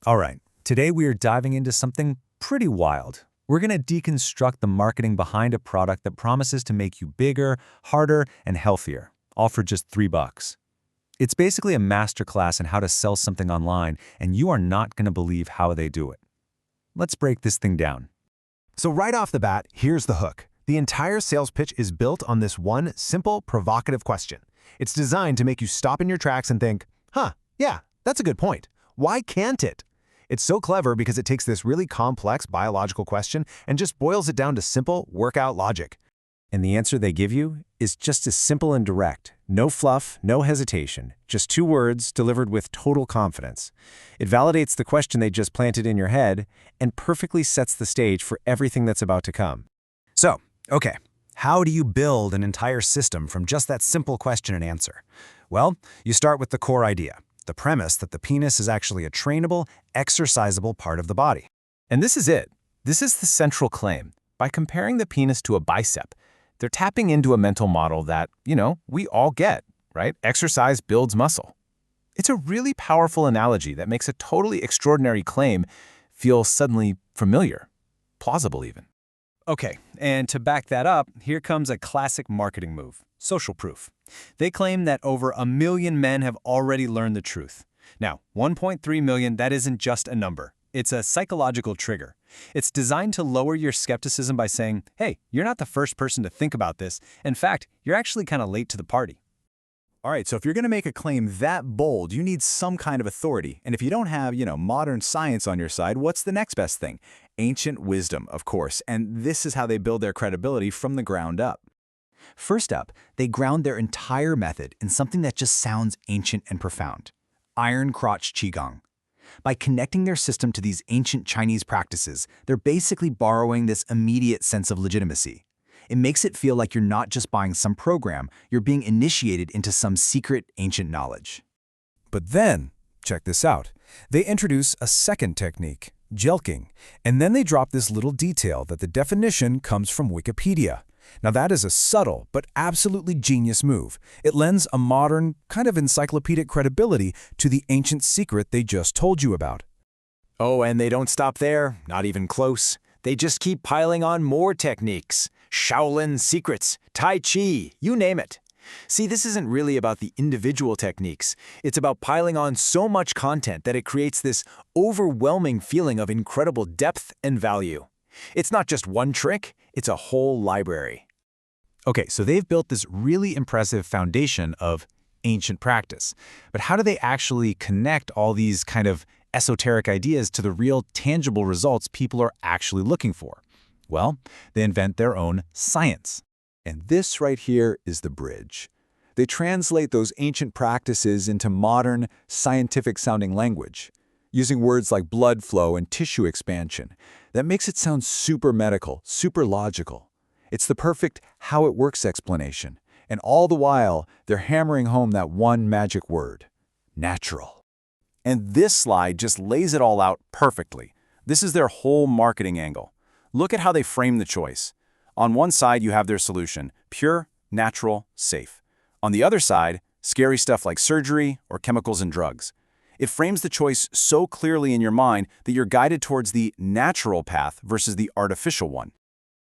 All right, today we are diving into something pretty wild. We're going to deconstruct the marketing behind a product that promises to make you bigger, harder, and healthier, all for just $3. It's basically a masterclass in how to sell something online, and you are not going to believe how they do it. Let's break this thing down. So right off the bat, here's the hook. The entire sales pitch is built on this one simple, provocative question. It's designed to make you stop in your tracks and think, yeah, that's a good point. Why can't it? It's so clever because it takes this really complex biological question and just boils it down to simple workout logic. And the answer they give you is just as simple and direct. No fluff, no hesitation, just 2 words delivered with total confidence. It validates the question they just planted in your head and perfectly sets the stage for everything that's about to come. So, okay, how do you build an entire system from just that simple question and answer? Well, you start with the core idea, the premise that the penis is actually a trainable, exercisable part of the body. And this is it. This is the central claim. By comparing the penis to a bicep, they're tapping into a mental model that, we all get, right? Exercise builds muscle. It's a really powerful analogy that makes a totally extraordinary claim feel suddenly familiar, plausible even. Okay, and to back that up, here comes a classic marketing move, social proof. They claim that over 1 million men have already learned the truth. Now, 1.3 million, that isn't just a number. It's a psychological trigger. It's designed to lower your skepticism by saying, hey, you're not the first person to think about this. In fact, you're actually kind of late to the party. All right, so if you're going to make a claim that bold, you need some kind of authority. And if you don't have, modern science on your side, what's the next best thing? Ancient wisdom, of course. And this is how they build their credibility from the ground up. First up, they ground their entire method in something that just sounds ancient and profound: Iron Crotch Qigong. By connecting their system to these ancient Chinese practices, they're basically borrowing this immediate sense of legitimacy. It makes it feel like you're not just buying some program, you're being initiated into some secret ancient knowledge. But then, check this out, they introduce a second technique, Jelqing, and then they drop this little detail that the definition comes from Wikipedia. Now that is a subtle but absolutely genius move. It lends a modern, kind of encyclopedic credibility to the ancient secret they just told you about. Oh, and they don't stop there, not even close. They just keep piling on more techniques. Shaolin secrets, Tai Chi, you name it. See, this isn't really about the individual techniques. It's about piling on so much content that it creates this overwhelming feeling of incredible depth and value. It's not just one trick, it's a whole library. Okay, so they've built this really impressive foundation of ancient practice. But how do they actually connect all these kind of esoteric ideas to the real tangible results people are actually looking for? Well, they invent their own science. And this right here is the bridge. They translate those ancient practices into modern, scientific-sounding language, using words like blood flow and tissue expansion. That makes it sound super medical, super logical. It's the perfect how it works explanation. And all the while, they're hammering home that one magic word: natural. And this slide just lays it all out perfectly. This is their whole marketing angle. Look at how they frame the choice. On one side, you have their solution: pure, natural, safe. On the other side, scary stuff like surgery or chemicals and drugs. It frames the choice so clearly in your mind that you're guided towards the natural path versus the artificial one.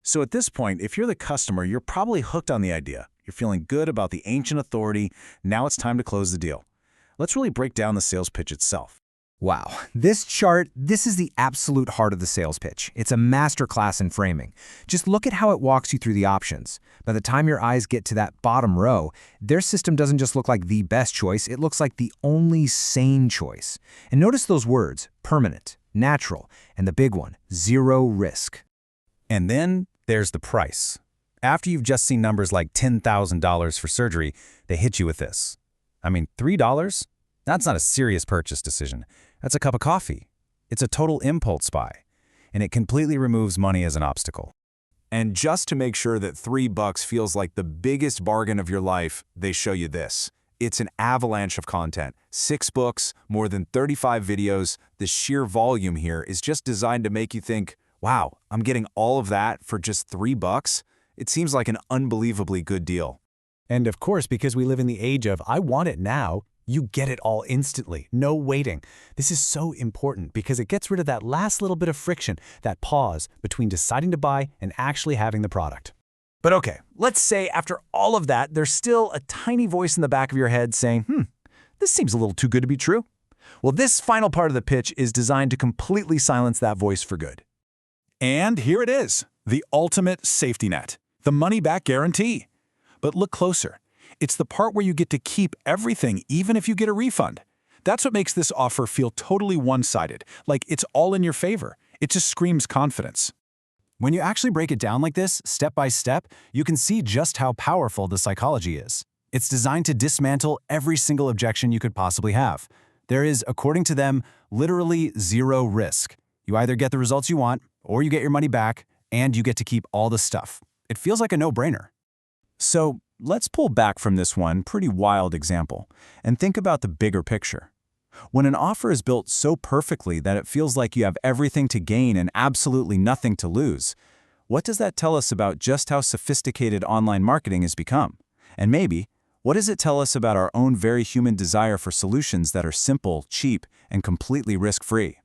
So at this point, if you're the customer, you're probably hooked on the idea. You're feeling good about the ancient authority. Now it's time to close the deal. Let's really break down the sales pitch itself. Wow, this chart, this is the absolute heart of the sales pitch. It's a masterclass in framing. Just look at how it walks you through the options. By the time your eyes get to that bottom row, their system doesn't just look like the best choice, it looks like the only sane choice. And notice those words: permanent, natural, and the big one, zero risk. And then there's the price. After you've just seen numbers like $10,000 for surgery, they hit you with this. I mean, $3? That's not a serious purchase decision. That's a cup of coffee. It's a total impulse buy. And it completely removes money as an obstacle. And just to make sure that $3 feels like the biggest bargain of your life, they show you this. It's an avalanche of content. 6 books, more than 35 videos. The sheer volume here is just designed to make you think, wow, I'm getting all of that for just $3? It seems like an unbelievably good deal. And of course, because we live in the age of I want it now, You get it all instantly, no waiting. This is so important because it gets rid of that last little bit of friction, that pause between deciding to buy and actually having the product. But okay, let's say after all of that, there's still a tiny voice in the back of your head saying, this seems a little too good to be true. Well, this final part of the pitch is designed to completely silence that voice for good. And here it is, the ultimate safety net, the money-back guarantee. But look closer. It's the part where you get to keep everything even if you get a refund. That's what makes this offer feel totally one-sided, like it's all in your favor. It just screams confidence. When you actually break it down like this, step by step, you can see just how powerful the psychology is. It's designed to dismantle every single objection you could possibly have. There is, according to them, literally zero risk. You either get the results you want, or you get your money back, and you get to keep all the stuff. It feels like a no-brainer. So let's pull back from this one pretty wild example and think about the bigger picture. When an offer is built so perfectly that it feels like you have everything to gain and absolutely nothing to lose, what does that tell us about just how sophisticated online marketing has become? And maybe, what does it tell us about our own very human desire for solutions that are simple, cheap, and completely risk-free?